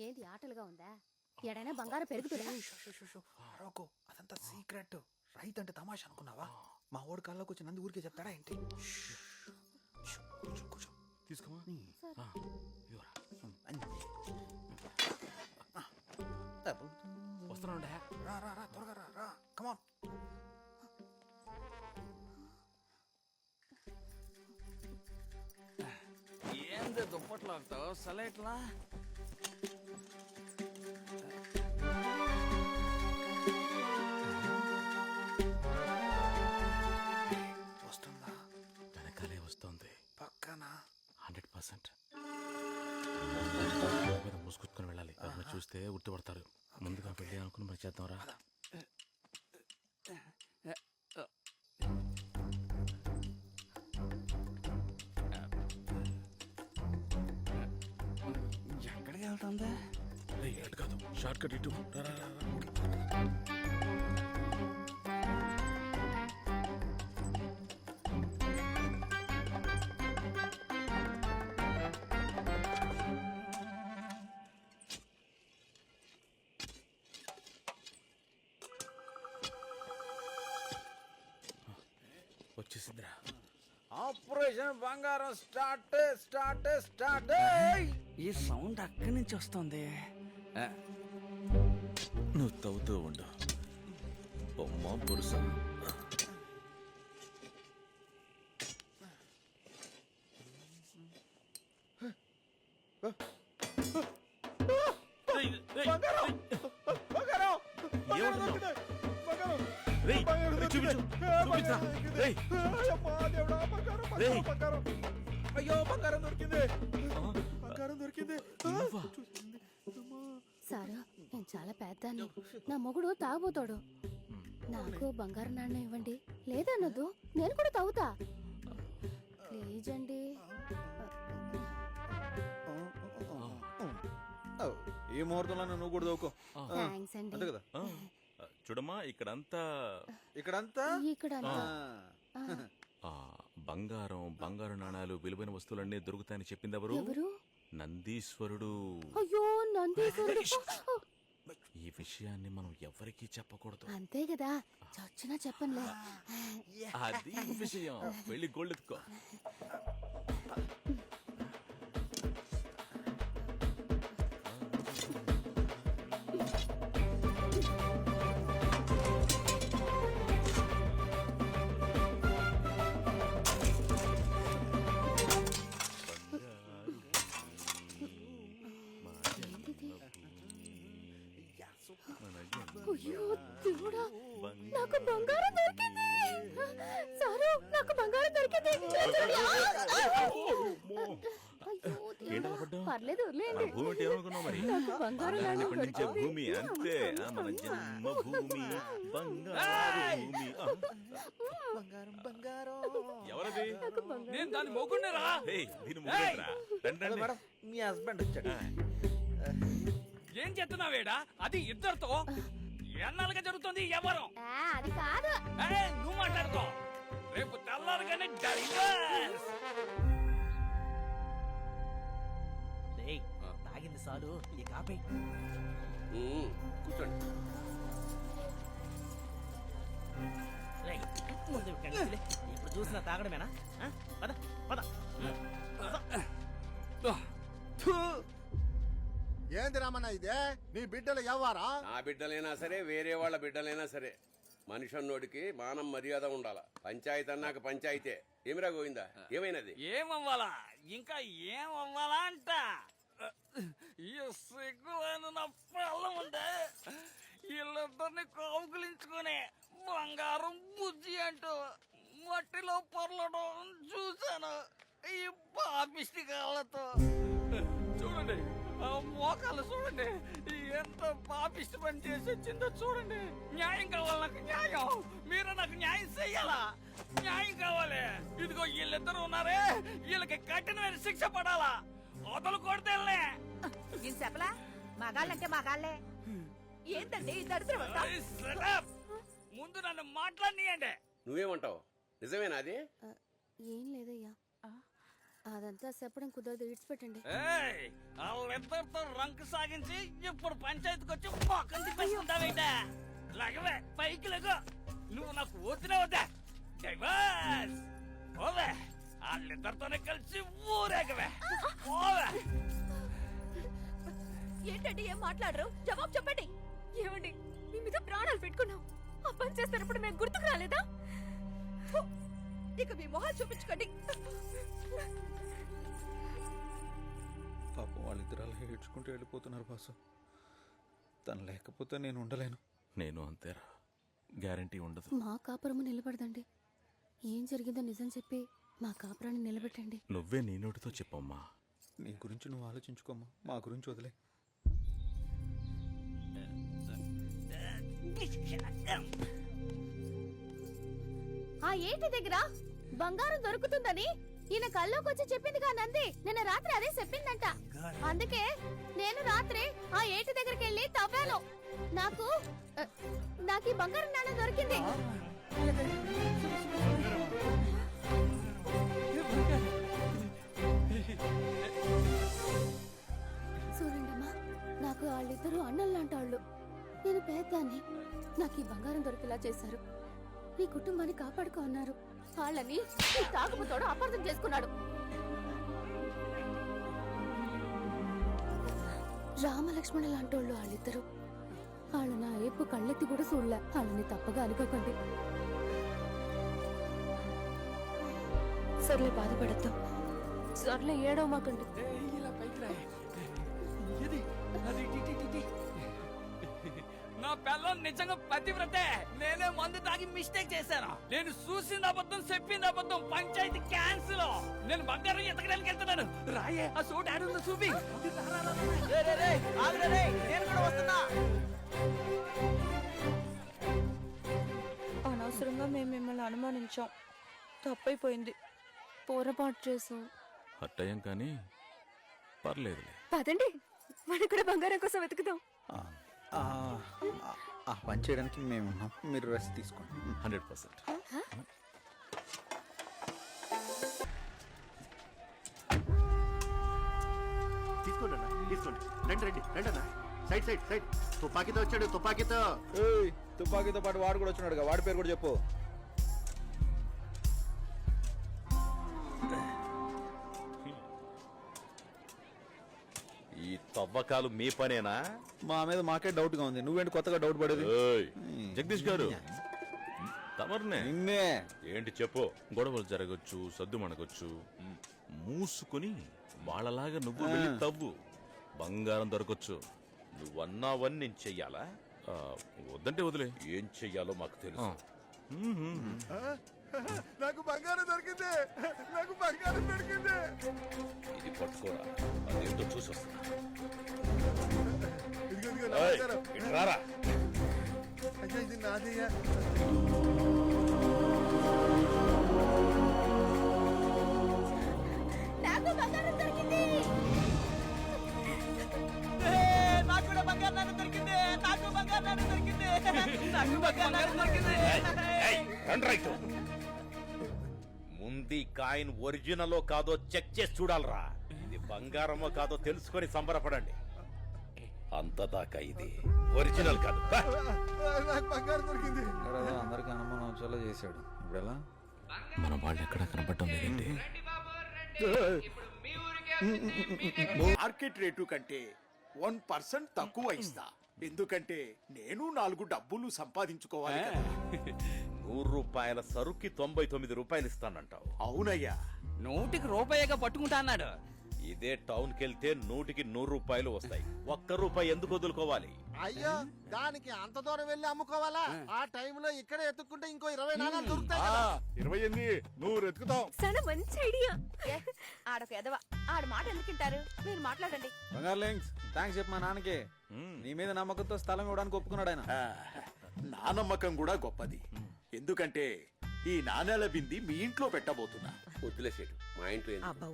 ఏంది ఆటలుగా ఉందా? ఎడైనా బంగారం పెరుగుతుందా? అరవకు, అదంతా సీక్రెట్. రైతు అంటే తమాషా అనుకున్నావా? మా ఓడి కళ్ళకు వచ్చి నంది ఊరికే చెప్తాడా ఏంటి? కూర్చో కూర్చో. తీసుకోమా. వస్తున్నాను. రా రా రా, త్వరగా రా రా, కమాన్. ఏంది దుప్పట్లు ఆగుతావు సలేట్లా? వస్తుందా? వెనకాలే వస్తుంది. పక్కన 100%. మీద మూసుకొచ్చుకొని వెళ్ళాలి. ఎవరైనా చూస్తే గుర్తుపడతారు. ముందుగా పెళ్ళి అనుకుని మరి చేద్దాం రా. ఎక్కడికి వెళ్తుందా? అటు కాదు, షార్ట్ కట్ ఇటు. రా, రా, రా, రా. వచ్చేసిందిరా. ఆపరేషన్ బంగారం స్టార్ట్ స్టార్ట్ స్టార్ట్. ఈ సౌండ్ అక్కడి నుంచి వస్తుంది. నువ్వు తవ్వుతూ ఉండు. బొమ్మ బురుస. అయ్యో, బంగారం దొరికింది, బంగారం దొరికింది. సారు, నేను చాలా పెద్దాన్ని. నా మొగుడు తాగుపోతాడు. నాకు బంగారం నాన్న ఇవ్వండి. లేదన్నదు, నేను కూడా తాగుతా. ప్లీజ్ అండి. ఈ ముహూర్తంలో నువ్వు కూడా దోకో. థ్యాంక్స్ అండి. అంతే కదా? చూడమ్మా, ఇక్కడంతా ఇక్కడంతా బంగారం, బంగారు నాణాలు, విలువైన వస్తువులన్నీ దొరుకుతాయని చెప్పింది ఎవరు? ఎవరు? నందీశ్వరుడు. అయ్యో, నందీశ్వరుడు. ఈ విషయాన్ని మనం ఎవరికీ చెప్పకూడదు. అంతే కదా, చచ్చినా చెప్పనులే. అది విషయం. వెళ్ళి గోల్డ్ ఎత్తుకో. అయ్యో దేవుడా, నాకు బంగారం దొరికింది. సారు, నాకు బంగారం దొరికింది. పర్లేదు, వదిలేయండి. భూమి అంటే ఏమనుకున్నావు మరి? నాకు బంగారం నాణెం దొరికింది. భూమి అంతే. మన జన్మ భూమి బంగారు భూమి. బంగారం బంగారం. ఎవరది? నేను దాని మొగుండరా? దీని ముగ్గురా. రండి. మేడం, మీ హస్బెండ్ వచ్చాడు. ఏం చేస్తున్నావేడా? అది ఇద్దరితో ఎన్నాళ్ళుగా జరుగుతుంది ఎవరు? అది కాదు. నువ్వు మాట్లాడుకో. రేపు తెల్లారుగానే డైవర్స్. తాగింది చాలు, ఈ కాపీ. కూర్చోండి. ముందు ఇక్కడికి ఇప్పుడు చూసిన తాగడమేనా? పద పద. ఏంది రామన్న ఇదే? నీ బిడ్డలు ఎవ్వారా? నా బిడ్డలైనా సరే, వేరే వాళ్ళ బిడ్డలైనా సరే, మనిషి అన్నోడికి మానం మర్యాద ఉండాల. పంచాయతీ అన్నాక పంచాయతే. ఏమిరా గోవిందా, ఏమైనది? ఏమవ్వాలా? ఇంకా ఏమవ్వాలా అంట. ఈ సిగ్గులైన నా పిల్లం ఉంటే వీళ్ళిద్దరిని కౌగులించుకుని బంగారం బుజ్జి అంటూ మట్టిలో పొరలడం చూశాను ఈ పాపిష్టి కాళ్ళతో. చూడండి, ఆ మోకాలు చూడండి, ఎంత పాపిష్టి పని చేసి వచ్చిందో చూడండి. న్యాయం కావాలి నాకు, న్యాయం. మీరు నాకు న్యాయం చెయ్యాలా? న్యాయం కావాలి. ఇదిగో వీళ్ళిద్దరు ఉన్నారే, వీళ్ళకి కఠినమైన శిక్ష పడాలా. వదలు కొడితేనే నేను చెప్పలా, మగాళ్ళంటే మగాళ్ళే. ఏంటండి ఈ దరిద్రం? ముందు నన్ను మాట్లాడియండి. నువ్వేమంటావు? నిజమేనా అది? ఏం లేదయ్యా. అదంతా చెప్పడం కుదరదు, ఇడిచిపెట్టండి. ఏయ్, వాళ్ళిద్దరితో రంకు సాగించి ఇప్పుడు పంచాయతీకి వచ్చి మొక్కం తిప్పేసుకుంటావేంట? లగవే, పైకి లెగో. నువ్వు నాకు వద్దునే వద్దా? డైవర్స్ ఓవే, వాళ్ళిద్దరితోనే కలిసి ఊరేగవే. ఓవే. ఏంటండి ఏం మాట్లాడరు? జవాబు చెప్పండి. ఏమండి, మీ మీద ప్రాణాలు పెట్టుకున్నాం. ఆ పని చేస్తున్నప్పుడు మేము గుర్తుకు రాలేదా? ఇక మీ మొహాలు చూపించుకోండి. పాపం వాళ్ళిద్దరు అలా ఏడ్చుకుంటూ వెళ్ళిపోతున్నారు బాసు. తను లేకపోతే నేను ఉండలేను. నేను అంతేరా, గ్యారంటీ ఉండదు. మా కాపురము నిలబడదండి. ఏం జరిగిందో నిజం చెప్పి మా కాపురాన్ని నిలబెట్టండి. నువ్వే నీ నోటితో చెప్పమ్మా. నీ గురించి నువ్వు ఆలోచించుకోమ్మా, మా గురించి వదిలే. ఆ ఏటి దగ్గర బంగారం దొరుకుతుందని ఈయన కల్లోకి వచ్చి చెప్పింది కా నంది. నిన్న రాత్రి అదే చెప్పిందంట. అందుకే నేను రాత్రి ఆ ఏటి దగ్గరికి వెళ్ళి తవ్వాను. నాకు ఈ బంగారం నాణ్యం దొరికింది. చూడండమ్మా, నాకు వాళ్ళిద్దరూ అన్నల్లాంటి వాళ్ళు. నేను పేదాన్ని. నాకు ఈ బంగారం దొరికేలా చేశారు. నీ కుటుంబాన్ని కాపాడుకో అన్నారు. వాళ్ళని ఈ తాగుబోతోడు అపార్థం చేసుకున్నాడు. రామలక్ష్మణ లాంటి వాళ్ళు వాళ్ళిద్దరు. వాళ్ళు నా ఏపు కళ్ళెత్తి కూడా చూడలే. వాళ్ళని తప్పగా అనుకోకండి. సర్లే, బాధపడద్దు. సర్లే, ఏడవమాకండి. నా పిల్లం నిజంగా పతివ్రతే. నేనే మందు తాగి మిస్టేక్ చేశాను. నేను చూసింది అబద్ధం, చెప్పింది అబద్ధం. పంచాయతీ క్యాన్సిల్. నేను బంగారం ఎతకడానికి వెళ్తున్నాను. రాయే, ఆ చోటు ఆడుందో చూపి. నేను కూడా వస్తున్నా. అనవసరంగా మేము మిమ్మల్ని అనుమానించాం. తప్పైపోయింది. పొరపాటు చేసాం. అట్టయ్యం కానీ పర్లేదులే. పదండి, మనం కూడా బంగారం కోసం వెతుకుదాం. ఆ పని చేయడానికి మేము ఉన్నాం. మీరు రెస్ట్ తీసుకోండి. 100%. తీసుకోండి అన్న, తీసుకోండి. రండి రండి రండి అన్న. Side side side. తుపాకీతో వచ్చాడు, తుపాకీతో. తుపాకీతో పాటు వాడు కూడా వచ్చినాడుగా. వాడి పేరు కూడా చెప్పు. ఈ తవ్వకాలు మీ పనేనా? మా మీద మాకే డౌట్ గా ఉంది. నువ్వేంటి కొత్తగా డౌట్ పడేది? జగదీష్ గారు, తమర్నే. నిన్నే. ఏంటి చెప్పు. గొడవలు జరగచ్చు, సద్దు మనకొచ్చు. మూసుకుని వాళ్ళలాగా నువ్వు వెళ్ళి తవ్వు. బంగారం దొరకొచ్చు. నువ్వన్నావని నేను చెయ్యాలా? వద్దంటే వదిలే. ఏం చెయ్యాలో మాకు తెలుసు. నాకు బంగారం దొరికింది. నాకు బంగారం దొరికింది. ఇది పట్టుకోరా, అదేంటో చూసి వస్తున్నా. ఇదిగో ఇదిగో నా ఏయ్, బంగారం. ఇటు రారా. అయ్యా, ఇది నాదయ్యా. నాకు బంగారం దొరికింది. నాకు కూడా బంగారు నాణ్యం దొరికింది. నాకు బంగారు నాణ్యం దొరికింది. నాకు బంగారు నాణ్యం దొరికింది. ఏయ్, రండి రైట్. ముందు కాయిన్ ఒరిజినలో కాదో చెక్ చేసి చూడాలరా. ఇది బంగారమో కాదో తెలుసుకొని సంబరపడండి. అంతదాకా ఇది ఒరిజినల్ కాదు. నాకు బంగారం దొరికింది. అందరికి అనుమానం వచ్చేలా చేశాడు. ఇప్పుడు ఎలా? మన వాళ్ళు ఎక్కడ కనపడటం లేదండి. మార్కెట్ రేటు కంటే 1% తక్కువ ఇస్తా. ఎందుకంటే నేను 4 డబ్బులు సంపాదించుకోవాలి కదా. 100 రూపాయల సరుకి 99 రూపాయలు ఇస్తానంటావు. అవునయ్యా. 100కి రూపాయిగా పట్టుకుంటా అన్నాడు. ఇదే టౌన్ కెళ్తే 100కి 100 రూపాయలు వస్తాయి. 1 రూపాయి ఎందుకు వదులుకోవాలి? అయ్యో, దానికి అంత దూరం వెళ్ళి అమ్ముకోవాలా? ఆ టైంలో ఇక్కడే ఎత్తుక్కుంటే ఇంకో 20 నాణాలు దొరుకుతాయి కదా. 28 నువ్వు ఎత్తుకుతావు. చాలా మంచి ఐడియా. ఆడొక ఎదవ. ఆడ మాట ఎందుకుంటారు? మీరు మాట్లాడండి. బంగారు లింక్స్, థ్యాంక్స్ చెప్పు మా నాన్నకి. నీ మీద నమ్మకంతో స్థలం ఇవ్వడానికి ఒప్పుకున్నాడు ఆయన. నా నమ్మకం కూడా గొప్పది. ఎందుకంటే ఈ నాణేల బింది మీ ఇంట్లో పెట్టబోతున్నా. వదిలేసేటు. మా ఇంట్లో ఎందుకు?